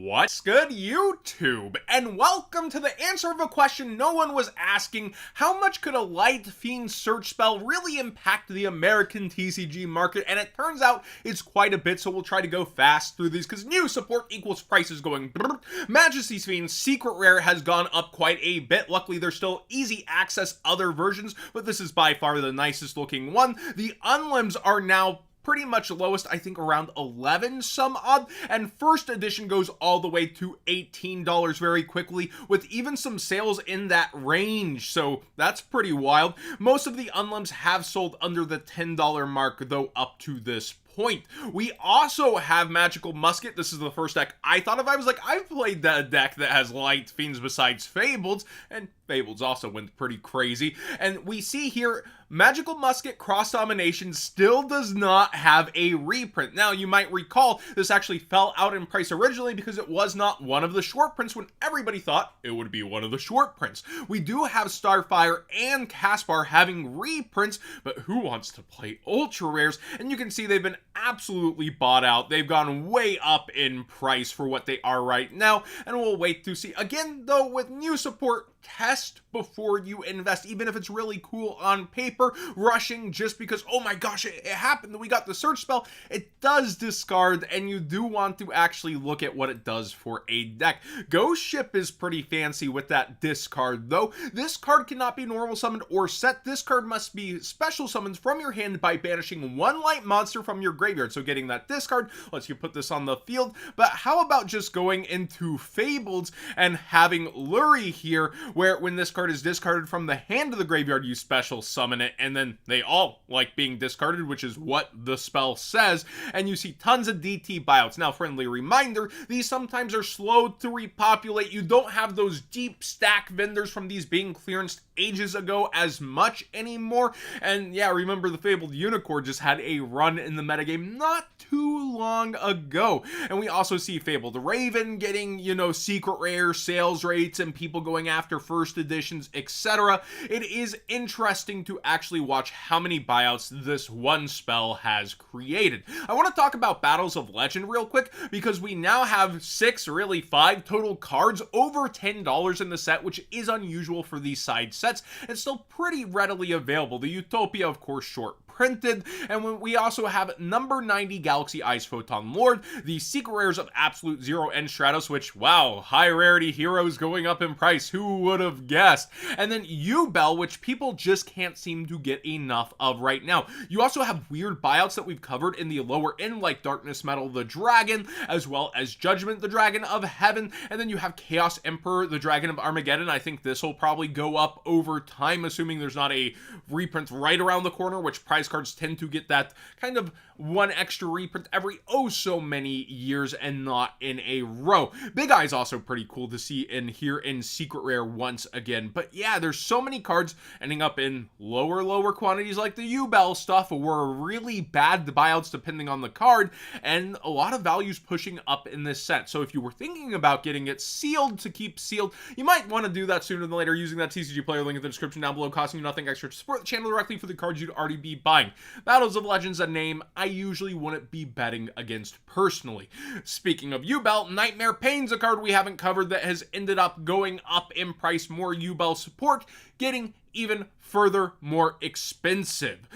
What's good, YouTube? And welcome to the answer of a question no one was asking. How much could a light fiend search spell really impact the American TCG market? And it turns out it's quite a bit, so we'll try to go fast through these because new support equals prices going brrr. Majesty's Fiend's secret rare has gone up quite a bit. Luckily, there's still easy access other versions, but this is by far the nicest looking one. The unlimbs are now pretty much lowest, I think around 11 some odd, and first edition goes all the way to $18 very quickly, with even some sales in that range, so that's pretty wild. Most of the unlimbs have sold under the $10 mark though up to this point. We also have Magical Musket. This is the first deck I thought of. I was like, I've played that deck that has light fiends besides Fabled, and Fabled also went pretty crazy. And we see here, Magical Musket Cross Domination still does not have a reprint. Now, you might recall, this actually fell out in price originally because it was not one of the short prints when everybody thought it would be one of the short prints. We do have Starfire and Caspar having reprints, but who wants to play ultra rares? And you can see they've been absolutely bought out. They've gone way up in price for what they are right now, and we'll wait to see. Again, though, with new support, test before you invest, even if it's really cool on paper. Rushing just because, oh my gosh, it happened that we got the search spell, it does discard, and you do want to actually look at what it does for a deck. Ghost Ship is pretty fancy with that discard, though. This card cannot be normal summoned or set. This card must be special summoned from your hand by banishing one light monster from your graveyard. So getting that discard lets you put this on the field. But how about just going into Fabled and having Lurie here, where when this card is discarded from the hand of the graveyard, you special summon it, and then they all like being discarded, which is what the spell says, and you see tons of DT buyouts. Now, friendly reminder, these sometimes are slow to repopulate. You don't have those deep stack vendors from these being clearanced ages ago as much anymore, and yeah, remember the Fabled Unicorn just had a run in the metagame not too long ago. And we also see Fabled Raven getting, you know, secret rare sales rates and people going after first editions, etc. It is interesting to actually watch how many buyouts this one spell has created. I want to talk about Battles of Legend real quick because we now have 6, really 5 total cards over $10 in the set, which is unusual for these side sets. It's still pretty readily available. The Utopia, of course, short printed, and we also have number 90 Galaxy Ice Photon Lord, the secret rares of Absolute Zero and Stratos, which, wow, high rarity heroes going up in price, who would have guessed? And then Yubel, which people just can't seem to get enough of right now. You also have weird buyouts that we've covered in the lower end, like Darkness Metal the Dragon, as well as Judgment the Dragon of Heaven, and then you have Chaos Emperor the Dragon of Armageddon. I think this will probably go up over time, assuming there's not a reprint right around the corner, which prize cards tend to get that kind of one extra reprint every oh so many years and not in a row. Big Eye is also pretty cool to see in here in secret rare once again. But yeah, there's so many cards ending up in lower quantities, like the Yubel stuff were really bad buyouts depending on the card, and a lot of values pushing up in this set. So if you were thinking about getting it sealed to keep sealed, you might want to do that sooner than later using that TCG player link in the description down below, costing you nothing extra to support the channel directly for the cards you'd already be buying. Battles of Legends, a name I usually wouldn't be betting against personally. Speaking of Yubel, Nightmare Pain's a card we haven't covered that has ended up going up in price. More Yubel support, getting even further more expensive.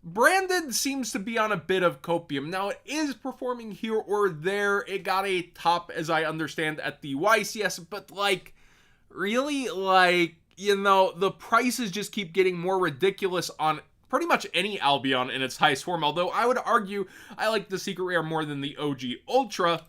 Branded seems to be on a bit of copium. Now, it is performing here or there. It got a top, as I understand, at the YCS, but like, really, like, you know, the prices just keep getting more ridiculous on pretty much any Albion in its highest form, although I would argue I like the secret rare more than the OG Ultra.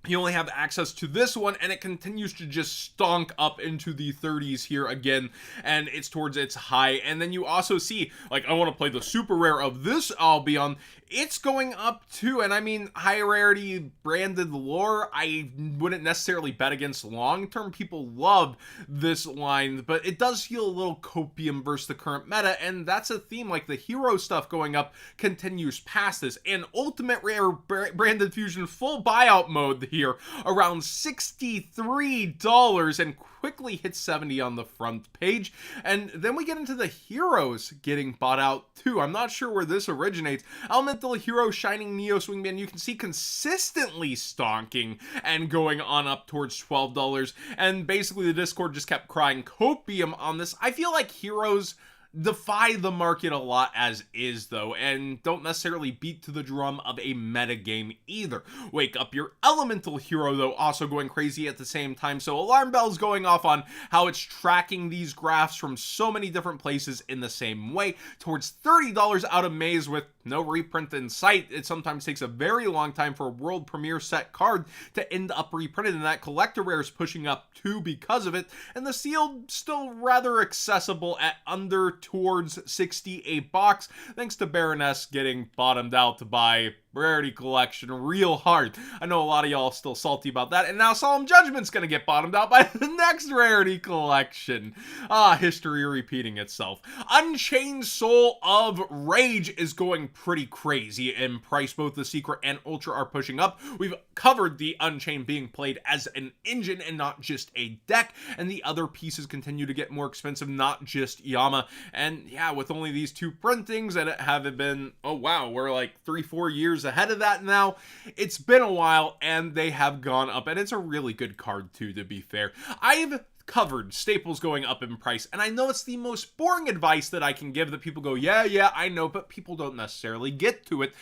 You only have access to this one, and it continues to just stonk up into the 30s here again, and it's towards its high. And then you also see, like, I want to play the super rare of this Albion. It's going up too, and I mean, high rarity branded lore, I wouldn't necessarily bet against long-term. People love this line, but it does feel a little copium versus the current meta, and that's a theme. Like, the hero stuff going up continues past this, and ultimate rare branded fusion full buyout mode here around $63 and quickly hit 70 on the front page. And then we get into the heroes getting bought out too. I'm not sure where this originates. Elemental Hero Shining Neo Swingman, you can see consistently stonking and going on up towards $12. And basically the Discord just kept crying copium on this. I feel like heroes defy the market a lot as is though, and don't necessarily beat to the drum of a meta game either. Wake Up Your Elemental Hero though also going crazy at the same time, so alarm bells going off on how it's tracking these graphs from so many different places in the same way towards $30 out of Maze with no reprint in sight. It sometimes takes a very long time for a world premiere set card to end up reprinted, and that collector rare is pushing up too because of it, and the sealed still rather accessible at under towards 60 a box, thanks to Baroness getting bottomed out by Rarity Collection real hard. I know a lot of y'all still salty about that, and now Solemn Judgment's gonna get bottomed out by the next Rarity Collection. History repeating itself. Unchained Soul of Rage is going pretty crazy in price. Both the Secret and Ultra are pushing up. We've covered the Unchained being played as an engine and not just a deck, and the other pieces continue to get more expensive, not just Yama. And yeah, with only these two printings that haven't been, oh wow, we're like 3-4 years ahead of that now. It's been a while and they have gone up, and it's a really good card too, to be fair. I've covered staples going up in price, and I know it's the most boring advice that I can give, that people go, yeah, I know, but people don't necessarily get to it.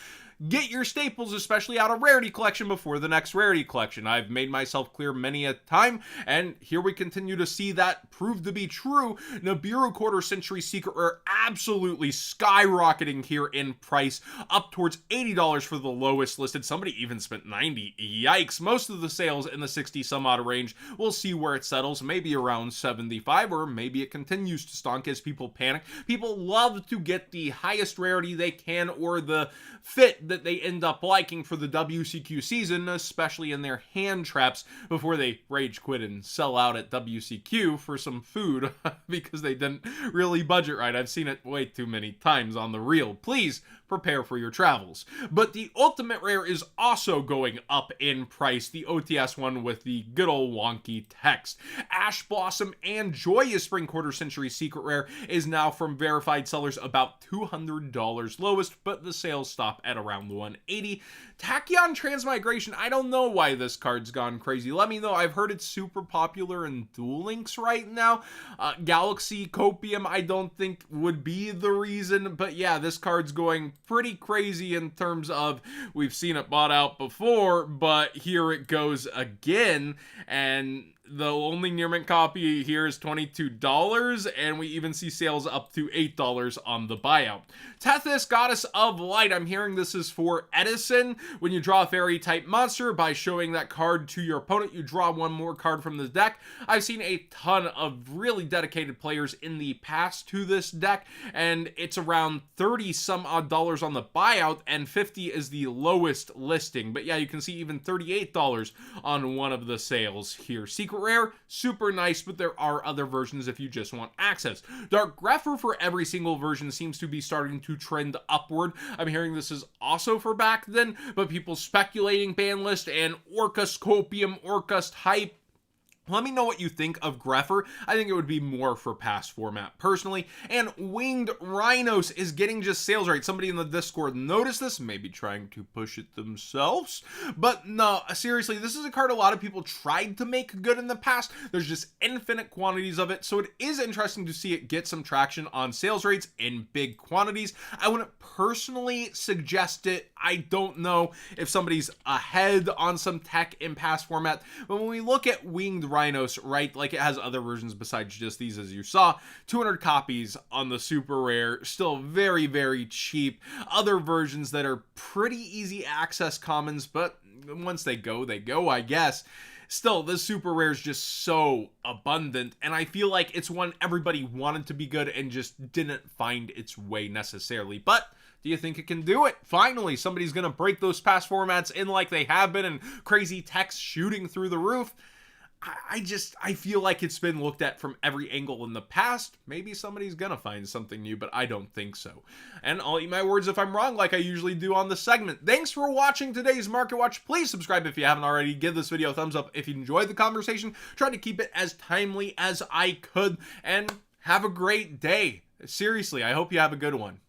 Get your staples, especially out of Rarity Collection, before the next Rarity Collection. I've made myself clear many a time, and here we continue to see that prove to be true. Nibiru Quarter Century Secret Rare absolutely skyrocketing here in price, up towards $80 for the lowest listed. Somebody even spent $90. Yikes. Most of the sales in the 60 some odd range. We'll see where it settles, maybe around 75, or maybe it continues to stonk as people panic. People love to get the highest rarity they can, or the fit that they end up liking for the WCQ season, especially in their hand traps, before they rage quit and sell out at WCQ for some food because they didn't really budget right. I've seen it way too many times on the reel. Please prepare for your travels. But the ultimate rare is also going up in price, the OTS one with the good old wonky text. Ash Blossom and Joyous Spring Quarter Century Secret Rare is now from verified sellers about $200 lowest, but the sales stop at around $180. Tachyon Transmigration, I don't know why this card's gone crazy. Let me know. I've heard it's super popular in Duel Links right now. Galaxy Copium I don't think would be the reason, but yeah, this card's going pretty crazy in terms of we've seen it bought out before, but here it goes again, and the only near mint copy here is $22, and we even see sales up to $8 on the buyout. Tethys, Goddess of Light. I'm hearing this is for Edison. When you draw a fairy type monster, by showing that card to your opponent, you draw one more card from the deck. I've seen a ton of really dedicated players in the past to this deck, and it's around 30 some odd dollars on the buyout, and 50 is the lowest listing. But yeah, you can see even $38 on one of the sales here. Secret Rare, super nice, but there are other versions if you just want access. Dark Grepher for every single version seems to be starting to trend upward. I'm hearing this is also for back then, but people speculating ban list and Orcust Copium, Orcust Hype. Let me know what you think of Grepher. I think it would be more for past format, personally. And Winged Rhinos is getting just sales right. Somebody in the Discord noticed this, maybe trying to push it themselves. But no, seriously, this is a card a lot of people tried to make good in the past. There's just infinite quantities of it, so it is interesting to see it get some traction on sales rates in big quantities. I wouldn't personally suggest it. I don't know if somebody's ahead on some tech in past format, but when we look at Winged Rhinos, right, like it has other versions besides just these, as you saw, 200 copies on the super rare, still very, very cheap. Other versions that are pretty easy access commons, but once they go, I guess. Still, this super rare is just so abundant, and I feel like it's one everybody wanted to be good and just didn't find its way necessarily. But do you think it can do it? Finally, somebody's gonna break those past formats in like they have been, and crazy text shooting through the roof. I feel like it's been looked at from every angle in the past. Maybe somebody's gonna find something new, but I don't think so. And I'll eat my words if I'm wrong, like I usually do on the segment. Thanks for watching today's Market Watch. Please subscribe if you haven't already. Give this video a thumbs up if you enjoyed the conversation. Try to keep it as timely as I could, and have a great day. Seriously, I hope you have a good one.